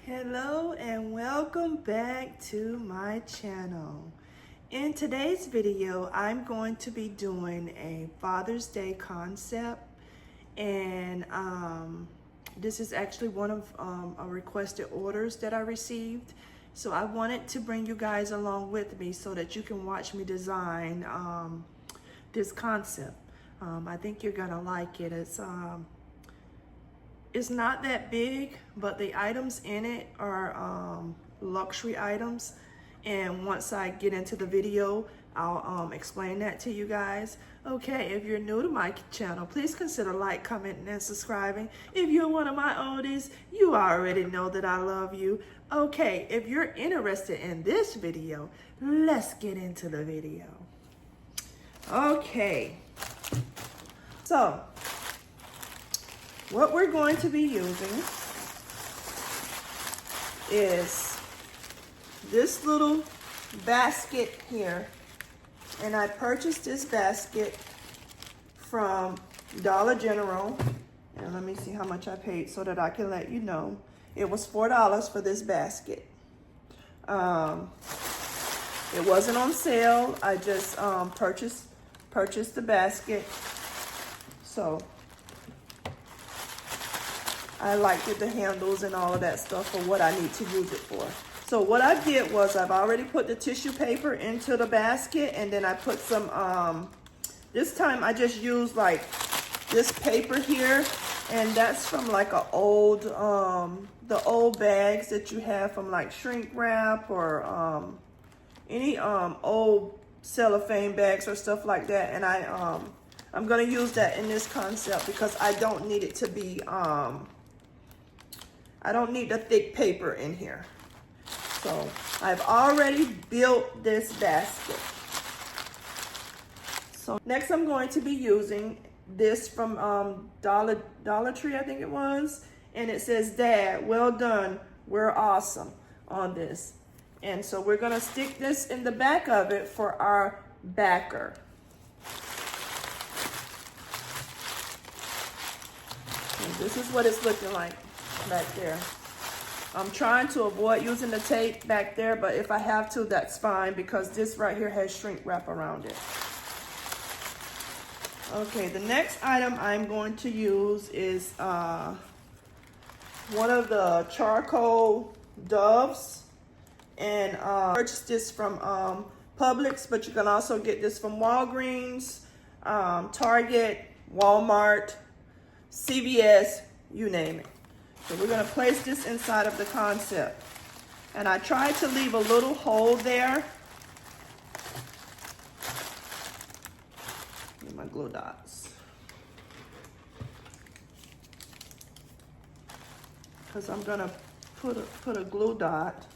Hello and welcome back to my channel. In today's video, I'm going to be doing a Father's Day concept, and this is actually one of a requested orders that I received. So I wanted to bring you guys along with me so that you can watch me design this concept. I think you're gonna like it. It's not that big, but the items in it are luxury items. And once I get into the video, I'll explain that to you guys. Okay, if you're new to my channel, please consider like, commenting, and subscribing. If you're one of my oldies, you already know that I love you. Okay, if you're interested in this video, let's get into the video. Okay, so what we're going to be using is this little basket here. And I purchased this basket from Dollar General. And let me see how much I paid so that I can let you know. It was $4 for this basket. It wasn't on sale. I just purchased the basket. So I liked it, the handles and all of that stuff for what I need to use it for. So what I did was I've already put the tissue paper into the basket, and then I put some, this time I just used like this paper here, and that's from like a old, the old bags that you have from like shrink wrap or any old cellophane bags or stuff like that. And I'm gonna use that in this concept because I don't need it to be, I don't need the thick paper in here. So I've already built this basket. So next I'm going to be using this from Dollar Tree, I think it was. And it says, "Dad, well done, we're awesome," on this. And so we're gonna stick this in the back of it for our backer. And this is what it's looking like back there. I'm trying to avoid using the tape back there, but if I have to, that's fine because this right here has shrink wrap around it. Okay, the next item I'm going to use is one of the charcoal doves, and I purchased this from Publix, but you can also get this from Walgreens, Target, Walmart, CVS, you name it. So we're gonna place this inside of the concept. And I tried to leave a little hole there. Get my glue dots. Because I'm gonna put a glue dot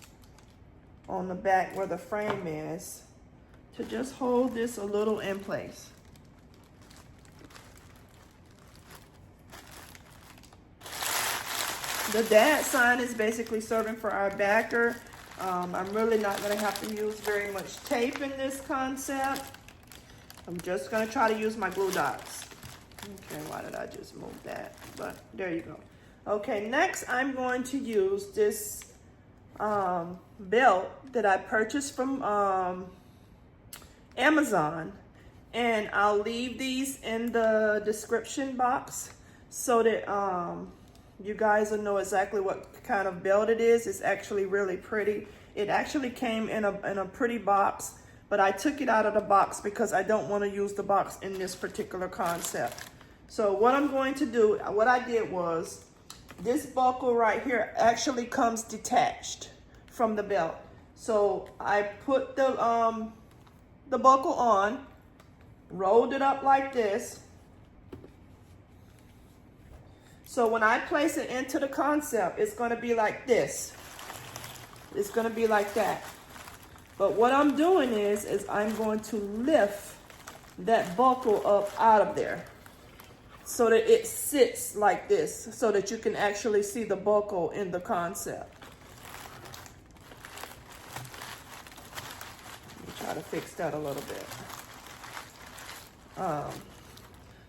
on the back where the frame is to just hold this a little in place. The dad sign is basically serving for our backer. I'm really not gonna have to use very much tape in this concept. I'm just gonna try to use my glue dots. Okay, why did I just move that? But there you go. Okay, next I'm going to use this belt that I purchased from Amazon. And I'll leave these in the description box so that you guys will know exactly what kind of belt it is. It's actually really pretty. It actually came in a pretty box, but I took it out of the box because I don't want to use the box in this particular concept. So what I'm going to do, what I did was, this buckle right here actually comes detached from the belt. So I put the buckle on, rolled it up like this. So when I place it into the concept, it's gonna be like this. It's gonna be like that. But what I'm doing is I'm going to lift that buckle up out of there so that it sits like this, so that you can actually see the buckle in the concept. Let me try to fix that a little bit.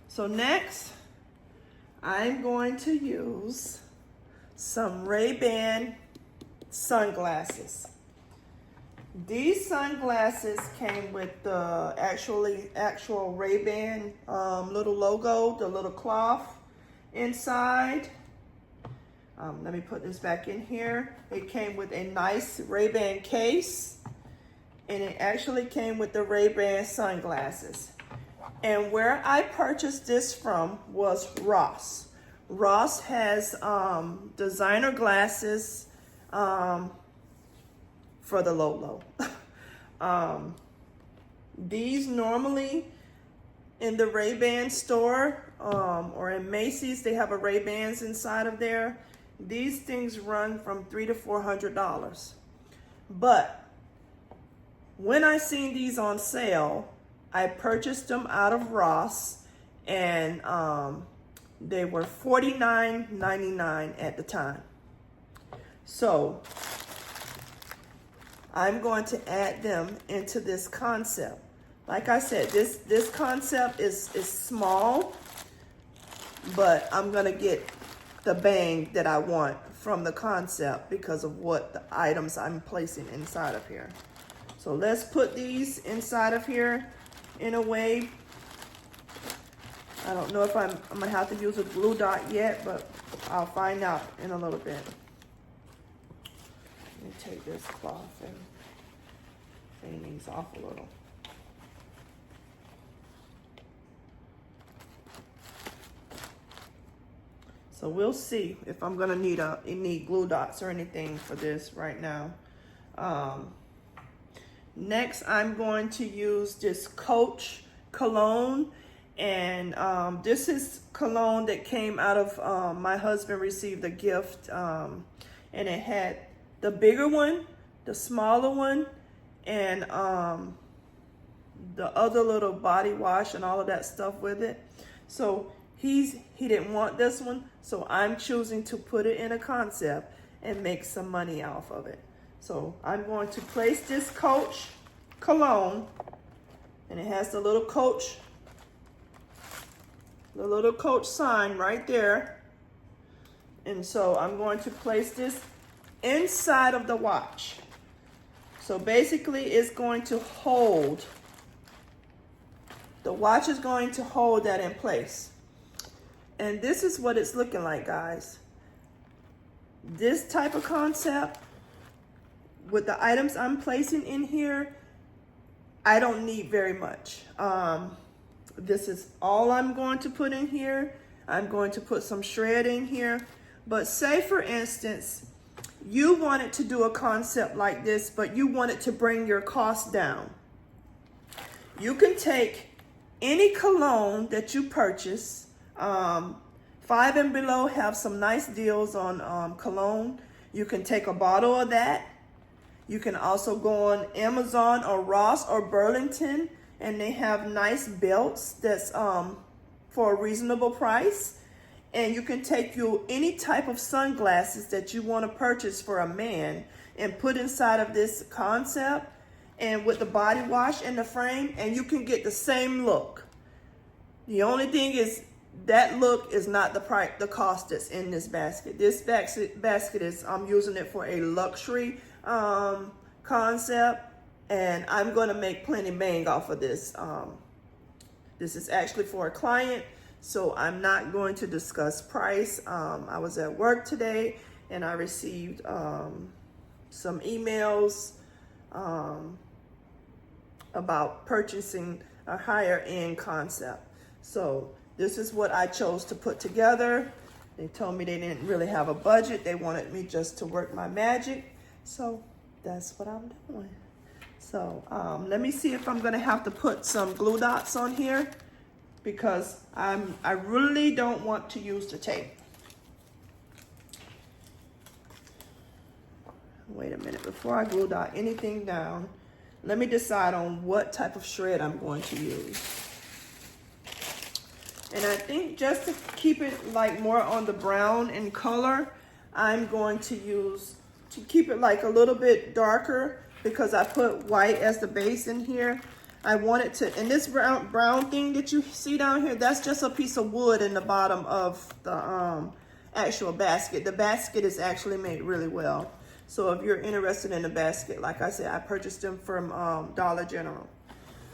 So next, I'm going to use some Ray-Ban sunglasses. These sunglasses came with the actual Ray-Ban little logo, the little cloth inside. Let me put this back in here. It came with a nice Ray-Ban case, and it actually came with the Ray-Ban sunglasses. And where I purchased this from was Ross. Ross has designer glasses for the low. These normally in the Ray-Ban store or in Macy's, they have a Ray-Bans inside of there. These things run from $300 to $400. But when I seen these on sale, I purchased them out of Ross, and they were $49.99 at the time. So I'm going to add them into this concept. Like I said, this concept is small, but I'm gonna get the bang that I want from the concept because of what the items I'm placing inside of here. So let's put these inside of here in a way. I don't know if I'm gonna have to use a glue dot yet, but I'll find out in a little bit. Let me take this cloth and clean these off a little. So we'll see if I'm gonna need glue dots or anything for this right now. Next, I'm going to use this Coach cologne, and this is cologne that came out of my husband received a gift, and it had the bigger one, the smaller one, and the other little body wash and all of that stuff with it. So he didn't want this one, so I'm choosing to put it in a concept and make some money off of it. So I'm going to place this Coach cologne, and it has the little Coach sign right there. And so I'm going to place this inside of the watch. So basically it's going to hold, the watch is going to hold that in place. And this is what it's looking like, guys. This type of concept with the items I'm placing in here, I don't need very much. This is all I'm going to put in here. I'm going to put some shred in here. But say for instance, you wanted to do a concept like this, but you wanted to bring your cost down. You can take any cologne that you purchase. 5 and Below have some nice deals on cologne. You can take a bottle of that. You can also go on Amazon or Ross or Burlington, and they have nice belts that's for a reasonable price. And you can take any type of sunglasses that you want to purchase for a man and put inside of this concept, and with the body wash and the frame, and you can get the same look. The only thing is that look is not the cost that's in this basket. This basket is, I'm using it for a luxury concept, and I'm going to make plenty bang off of this. This is actually for a client, so I'm not going to discuss price. I was at work today, and I received some emails about purchasing a higher end concept. So this is what I chose to put together. They told me they didn't really have a budget. They wanted me just to work my magic. So that's what I'm doing. So let me see if I'm gonna have to put some glue dots on here, because I really don't want to use the tape. Wait a minute, before I glue dot anything down, let me decide on what type of shred I'm going to use. And I think just to keep it like more on the brown in color, I'm going to use, to keep it like a little bit darker, because I put white as the base in here. I want it to, and this brown thing that you see down here, that's just a piece of wood in the bottom of the actual basket. The basket is actually made really well. So if you're interested in a basket, like I said, I purchased them from Dollar General.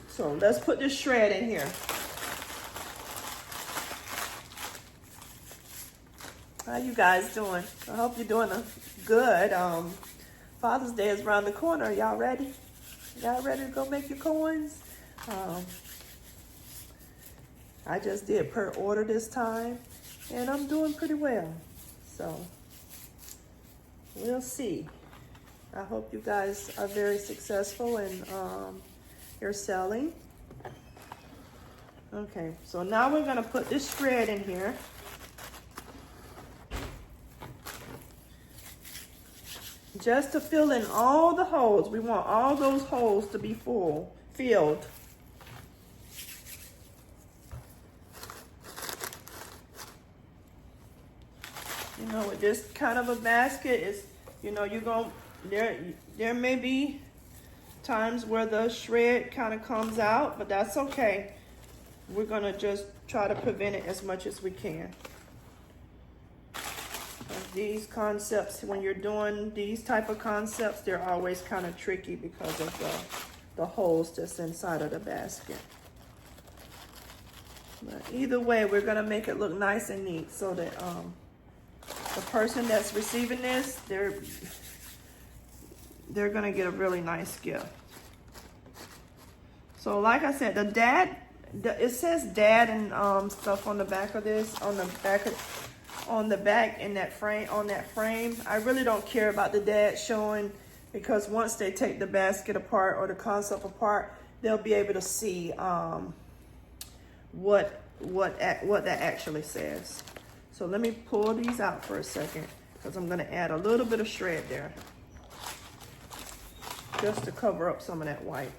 So let's put this shred in here. How you guys doing? I hope you're doing good. Father's Day is around the corner. Y'all ready? Y'all ready to go make your coins? I just did per order this time, and I'm doing pretty well. So we'll see. I hope you guys are very successful in your selling. Okay, so now we're gonna put this shred in here. Just to fill in all the holes. We want all those holes to be filled. You know, with this kind of a basket, is, you know, there may be times where the shred kind of comes out, but that's okay. We're gonna just try to prevent it as much as we can. These concepts, when you're doing these type of concepts, they're always kind of tricky because of the holes that's inside of the basket. But either way, we're gonna make it look nice and neat so that the person that's receiving this, they're gonna get a really nice gift. So like I said, it says dad and stuff on the back of this, on the back in that frame, on that frame. I really don't care about the dad showing, because once they take the basket apart or the concept apart, they'll be able to see what that actually says. So let me pull these out for a second, because I'm gonna add a little bit of shred there just to cover up some of that white.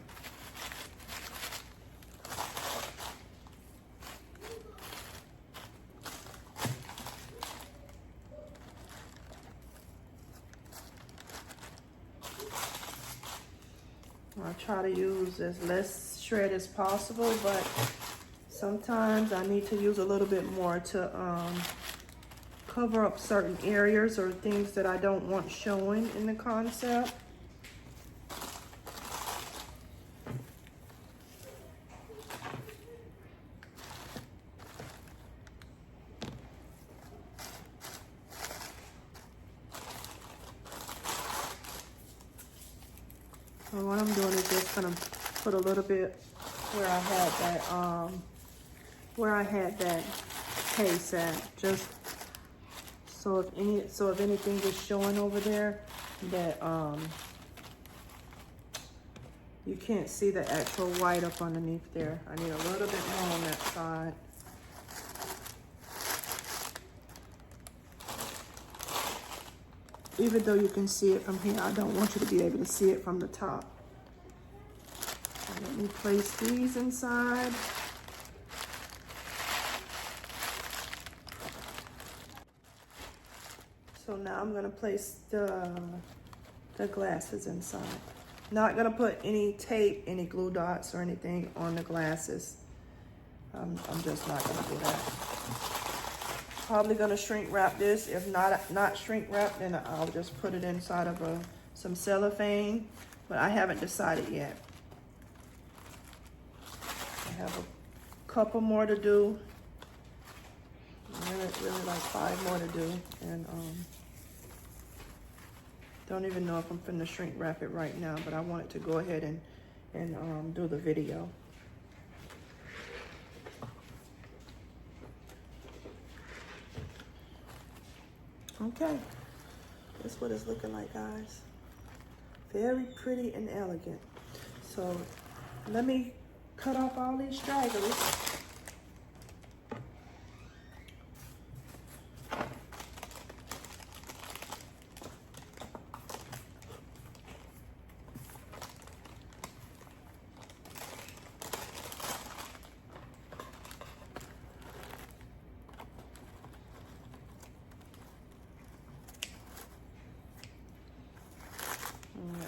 I try to use as less shred as possible, but sometimes I need to use a little bit more to cover up certain areas or things that I don't want showing in the concept. So what I'm doing is just gonna put a little bit where I had that case at, just so if anything is showing over there that you can't see the actual white up underneath there. I need a little bit more on that side. Even though you can see it from here, I don't want you to be able to see it from the top. So let me place these inside. So now I'm gonna place the glasses inside. Not gonna put any tape, any glue dots or anything on the glasses. I'm just not gonna do that. Probably gonna shrink wrap this. If not shrink wrap, then I'll just put it inside of some cellophane, but I haven't decided yet. I have a couple more to do. Really like 5 more to do, and don't even know if I'm finna shrink wrap it right now, but I wanted to go ahead and do the video. Okay, that's what it's looking like, guys. Very pretty and elegant. So let me cut off all these stragglers.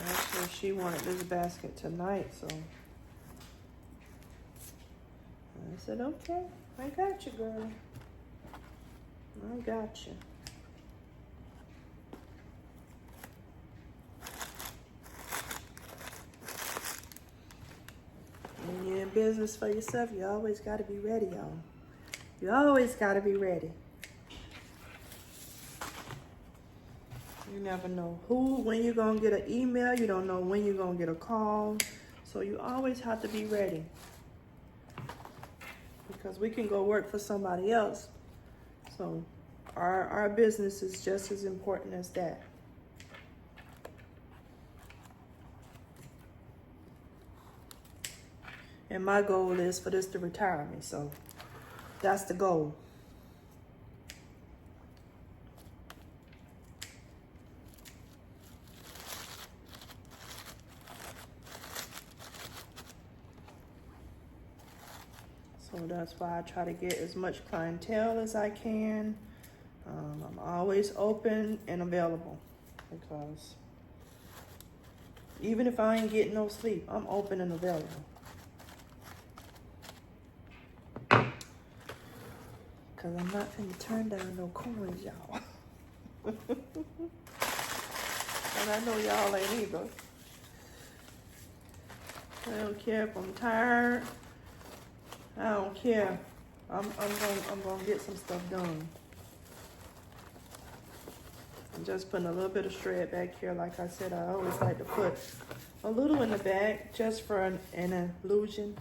Actually, she wanted this basket tonight, so I said, okay, I got you, girl. I got you. business for yourself, you always got to be ready, y'all. You always got to be ready. You never know when you're going to get an email. You don't know when you're going to get a call. So you always have to be ready. Because we can go work for somebody else. So our business is just as important as that. And my goal is for this to retire me. So that's the goal. So that's why I try to get as much clientele as I can. I'm always open and available because even if I ain't getting no sleep, I'm open and available. Because I'm not going to turn down no coins, y'all. And I know y'all ain't either. I don't care if I'm tired. I don't care. I'm gonna get some stuff done. I'm just putting a little bit of shred back here. Like I said, I always like to put a little in the back just for an illusion.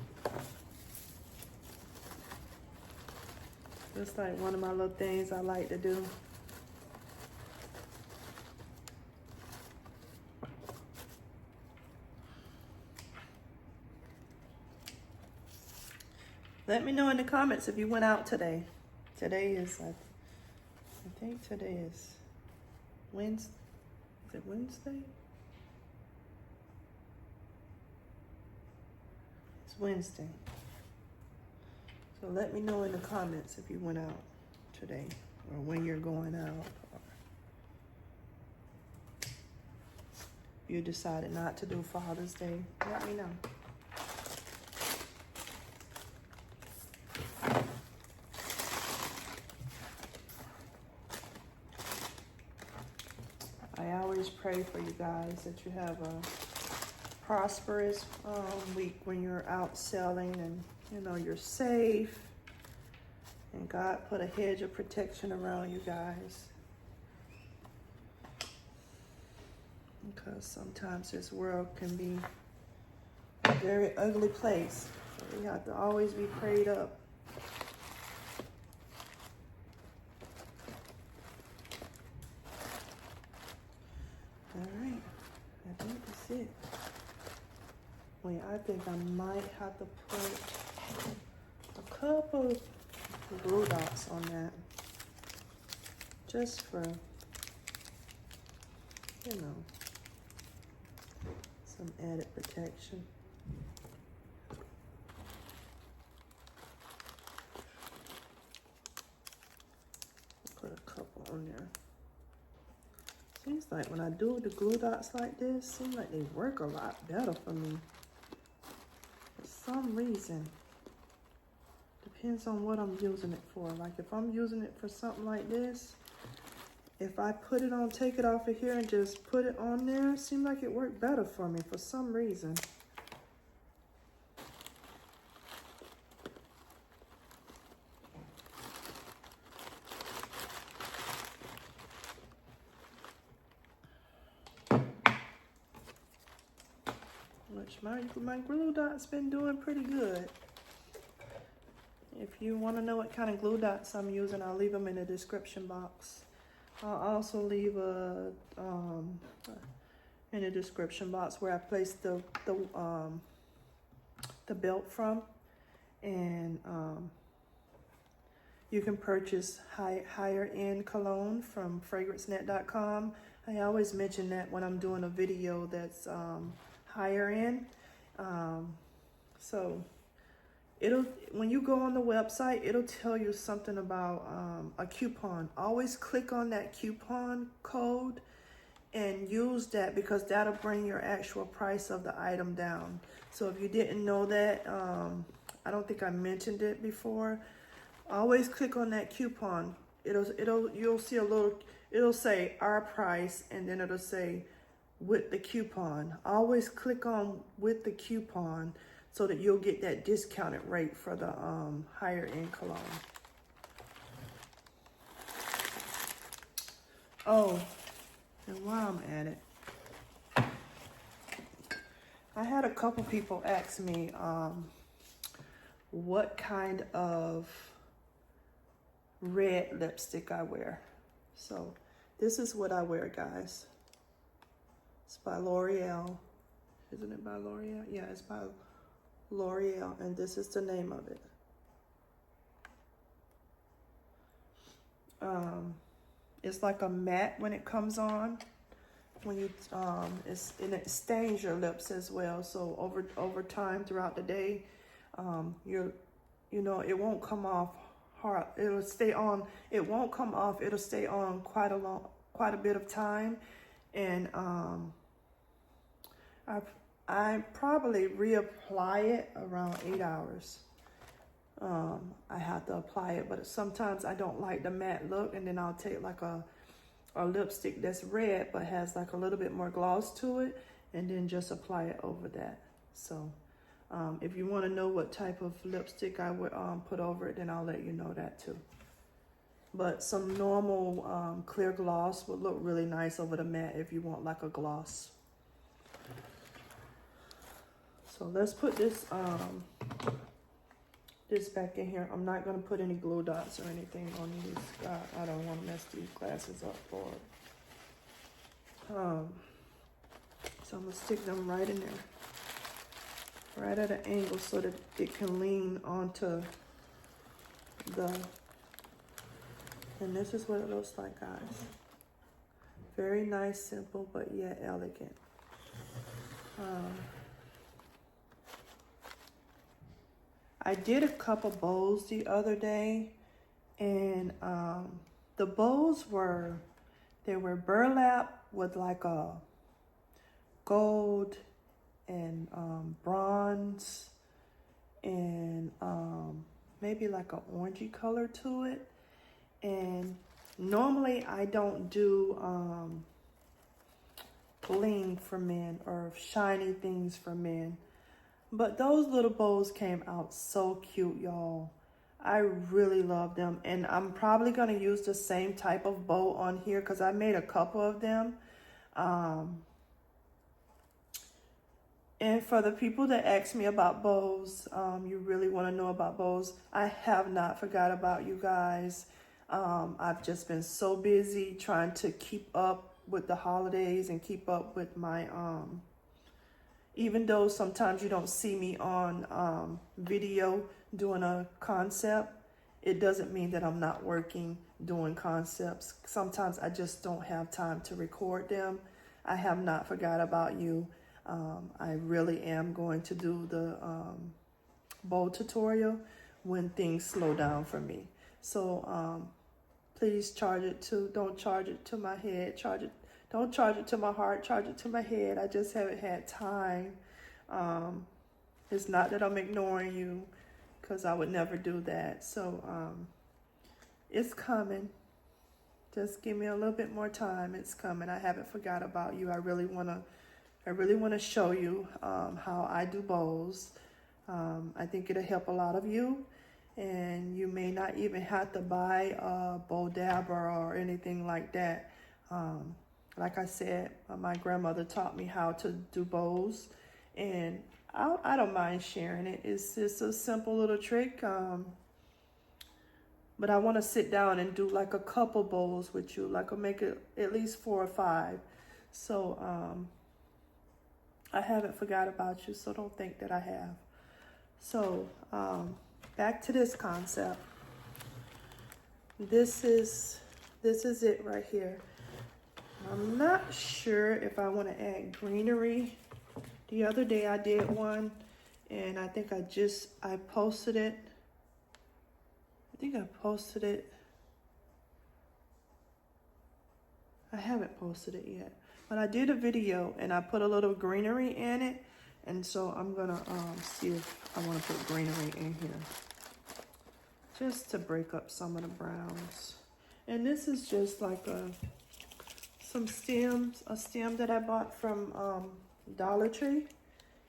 Just like one of my little things I like to do. Let me know in the comments if you went out today. Today is, I think today is Wednesday. Is it Wednesday? It's Wednesday. So let me know in the comments if you went out today or when you're going out. Or you decided not to do Father's Day. Let me know. I always pray for you guys that you have a prosperous week when you're out selling and you know you're safe. And God put a hedge of protection around you guys. Because sometimes this world can be a very ugly place. So we have to always be prayed up. Alright, I think that's it. Wait, I think I might have to put a couple glue dots on that. Just for, you know, some added protection. Put a couple on there. Seems like when I do the glue dots like this, seems like they work a lot better for me. For some reason. Depends on what I'm using it for. Like if I'm using it for something like this, if I put it on, take it off of here and just put it on there, it seems like it worked better for me for some reason. Which my glue dot's been doing pretty good. If you want to know what kind of glue dots I'm using, I'll leave them in the description box. I'll also leave in the description box where I placed the belt from, and you can purchase higher end cologne from fragrancenet.com. I always mention that when I'm doing a video that's higher end. So when you go on the website, it'll tell you something about a coupon. Always click on that coupon code and use that, because that'll bring your actual price of the item down. So if you didn't know that, I don't think I mentioned it before. Always click on that coupon. You'll see it'll say our price, and then it'll say with the coupon. Always click on with the coupon so that you'll get that discounted rate for the higher end cologne. Oh, and while I'm at it, I had a couple people ask me what kind of red lipstick I wear. So this is what I wear, guys. It's by L'Oreal. Isn't it by L'Oreal? Yeah, it's by L'Oreal, and this is the name of it. It's like a matte when it comes on. When you and it stains your lips as well. So over time throughout the day, you know, it won't come off hard. It'll stay on. It won't come off. It'll stay on quite a bit of time, and I probably reapply it around 8 hours. I have to apply it, but sometimes I don't like the matte look, and then I'll take like a lipstick that's red but has like a little bit more gloss to it, and then just apply it over that. So if you want to know what type of lipstick I would put over it, then I'll let you know that too. But some normal clear gloss would look really nice over the matte if you want like a gloss. So let's put this this back in here. I'm not going to put any glue dots or anything on these. I don't want to mess these glasses up for it. So I'm going to stick them right in there, right at an angle so that it can lean onto and this is what it looks like, guys. Very nice, simple, but yet elegant. I did a couple bows the other day, and the bows were burlap with like a gold and bronze and maybe like an orangey color to it. And normally I don't do bling for men or shiny things for men. But those little bows came out so cute, y'all. I really love them. And I'm probably going to use the same type of bow on here because I made a couple of them. And for the people that ask me about bows, you really want to know about bows, I have not forgot about you guys. I've just been so busy trying to keep up with the holidays and keep up with my... even though sometimes you don't see me on video doing a concept, it doesn't mean that I'm not working doing concepts. Sometimes I just don't have time to record them. I have not forgot about you. I really am going to do the bow tutorial when things slow down for me. So please don't charge it to my head, don't charge it to my heart, charge it to my head. I just haven't had time. It's not that I'm ignoring you, because I would never do that. So it's coming. Just give me a little bit more time. It's coming. I haven't forgot about you. I really wanna show you how I do bows. I think it'll help a lot of you. And you may not even have to buy a bow dabber or anything like that. Like I said, my grandmother taught me how to do bows, and I don't mind sharing it. It's just a simple little trick, but I want to sit down and do like a couple bows with you, like I'll make it at least 4 or 5. So I haven't forgot about you, so don't think that I have. So back to this concept. This is it right here. I'm not sure if I want to add greenery. The other day I did one, and I think I posted it. I think I posted it. I haven't posted it yet, but I did a video and I put a little greenery in it, and so I'm gonna see if I want to put greenery in here, just to break up some of the browns. And this is just like a stem that I bought from Dollar Tree,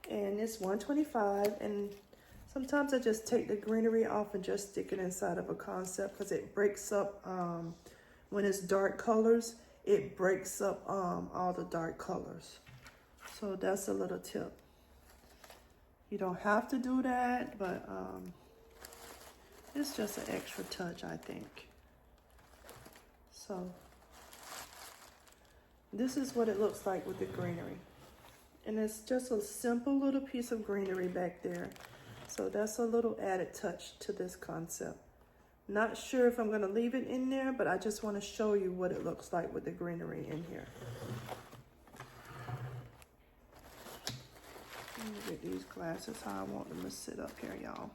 And it's $125. And sometimes I just take the greenery off and just stick it inside of a concept because it breaks up, when it's dark colors, it breaks up all the dark colors. So that's a little tip. You don't have to do that, but it's just an extra touch, I think. So this is what it looks like with the greenery. And it's just a simple little piece of greenery back there. So that's a little added touch to this concept. Not sure if I'm gonna leave it in there, but I just wanna show you what it looks like with the greenery in here. Let me get these glasses how I want them to sit up here, y'all.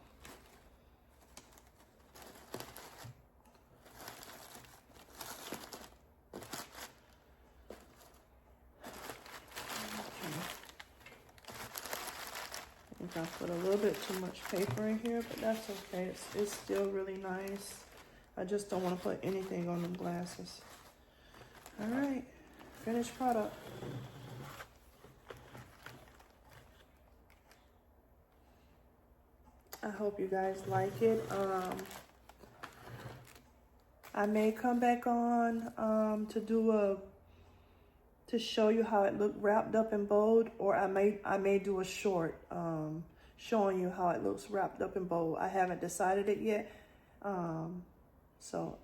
I think I put a little bit too much paper in here, but that's okay. It's still really nice. I just don't want to put anything on them glasses. All right, finished product. I hope you guys like it. I may come back on to show you how it looked wrapped up in bold, or I may do a short showing you how it looks wrapped up in bold. I haven't decided it yet. So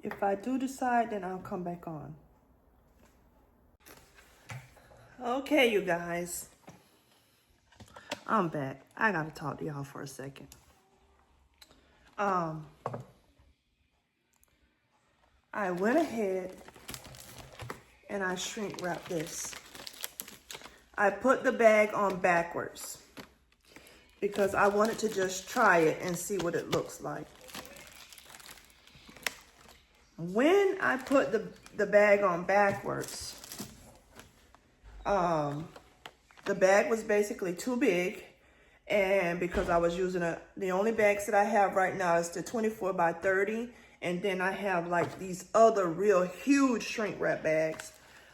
if I do decide, then I'll come back on. Okay, you guys. I'm back. I gotta talk to y'all for a second. I went ahead and I shrink wrapped this. I put the bag on backwards because I wanted to just try it and see what it looks like. When I put the bag on backwards, the bag was basically too big, and because I was using the only bags that I have right now is the 24 by 30, and then I have like these other real huge shrink wrap bags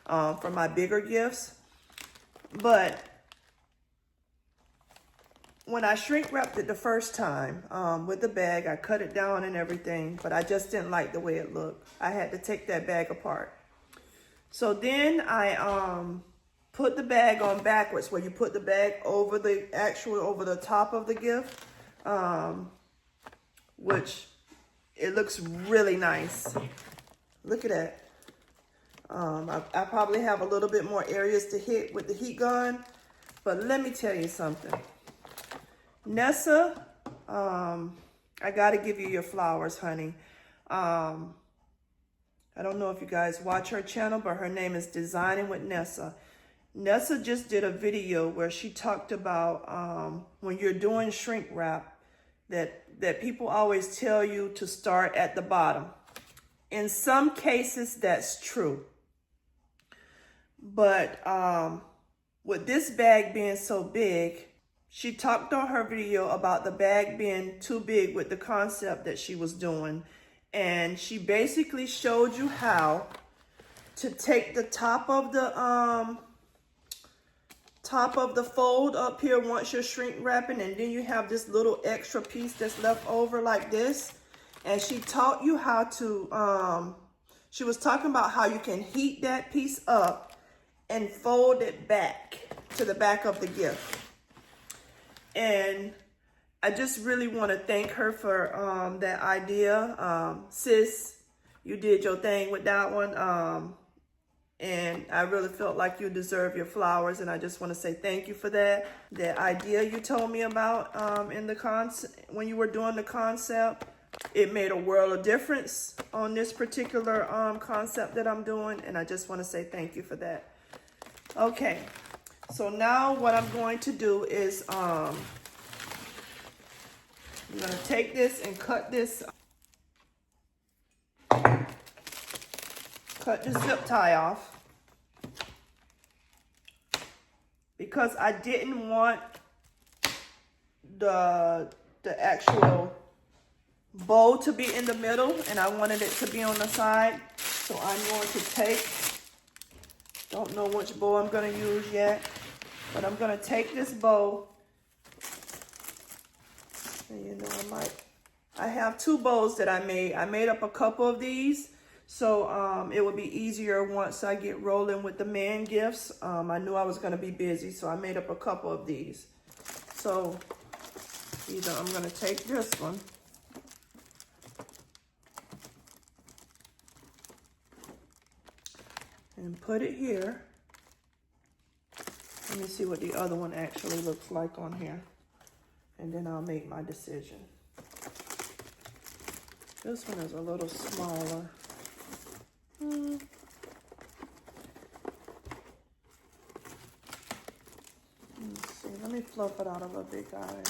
for my bigger gifts. But when I shrink wrapped it the first time with the bag, I cut it down and everything, but I just didn't like the way it looked. I had to take that bag apart. So then I put the bag on backwards, where you put the bag over the top of the gift, which it looks really nice. Look at that. I probably have a little bit more areas to hit with the heat gun, but let me tell you something. Nessa, I gotta give you your flowers, honey. I don't know if you guys watch her channel, but her name is Designing with Nessa. Nessa just did a video where she talked about when you're doing shrink wrap, that people always tell you to start at the bottom. In some cases, that's true. But with this bag being so big, she talked on her video about the bag being too big with the concept that she was doing. And she basically showed you how to take the top of the fold up here once you're shrink wrapping, and then you have this little extra piece that's left over like this. And she taught you how to, she was talking about how you can heat that piece up and fold it back to the back of the gift. And I just really want to thank her for that idea. Sis, you did your thing with that one. And I really felt like you deserve your flowers, and I just want to say thank you for that. The idea you told me about in the when you were doing the concept, it made a world of difference on this particular concept that I'm doing, and I just want to say thank you for that. Okay, so now what I'm going to do is I'm going to take this and cut the zip tie off, because I didn't want the actual bow to be in the middle, and I wanted it to be on the side. So I'm going to take, don't know which bow I'm going to use yet. But I'm gonna take this bow, and you know, I have 2 bows that I made. I made up a couple of these, so it would be easier once I get rolling with the man gifts. I knew I was gonna be busy, so I made up a couple of these. So either I'm gonna take this one, and put it here. Let me see what the other one actually looks like on here, and then I'll make my decision. This one is a little smaller. Let's see, let me fluff it out a little bit, guys.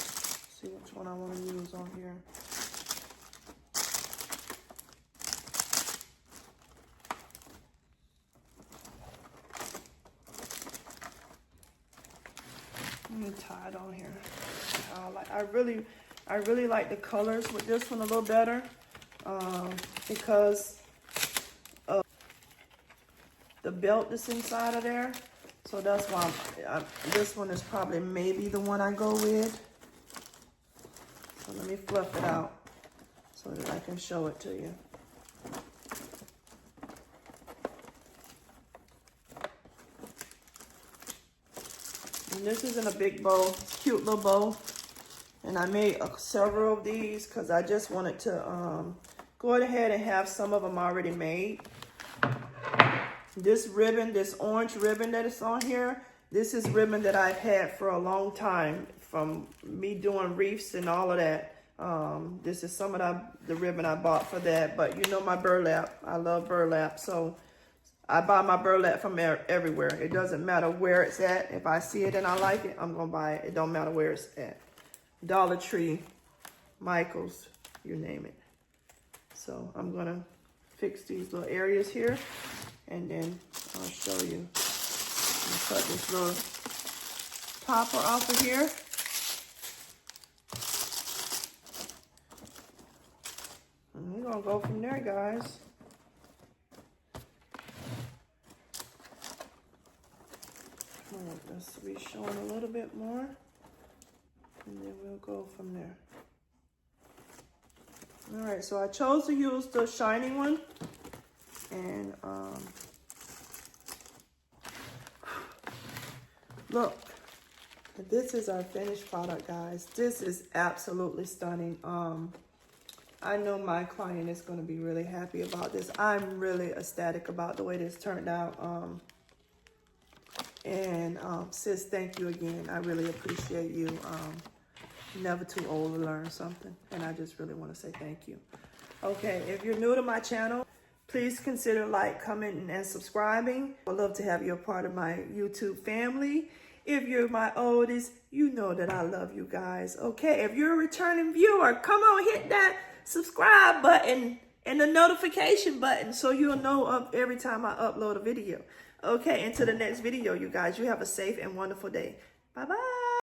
See which one I want to use on here. Let me tie it on here. I really like the colors with this one a little better, because of the belt that's inside of there. So that's why this one is probably maybe the one I go with. So let me fluff it out so that I can show it to you. And this isn't a big bow, it's a cute little bow. And I made several of these because I just wanted to go ahead and have some of them already made. This ribbon, this orange ribbon that is on here, this is ribbon that I've had for a long time from me doing reefs and all of that. This is some of the ribbon I bought for that, but you know my burlap, I love burlap, so I buy my burlap from everywhere. It doesn't matter where it's at. If I see it and I like it, I'm gonna buy it. It don't matter where it's at. Dollar Tree, Michael's, you name it. So I'm gonna fix these little areas here, and then I'll show you. Cut this little topper off of here. And we're gonna go from there, guys. Let's be showing a little bit more, and then we'll go from there. All right, so I chose to use the shiny one, and look, this is our finished product, guys. This is absolutely stunning. I know my client is going to be really happy about this. I'm really ecstatic about the way this turned out. And sis, thank you again. I really appreciate you. Never too old to learn something, and I just really want to say thank you. Okay, if you're new to my channel, please consider like, commenting, and subscribing. I'd love to have you a part of my YouTube family. If you're my oldest, you know that I love you guys. Okay, if you're a returning viewer, come on, hit that subscribe button and the notification button so you'll know of every time I upload a video. Okay, until the next video, you guys, you have a safe and wonderful day. Bye-bye.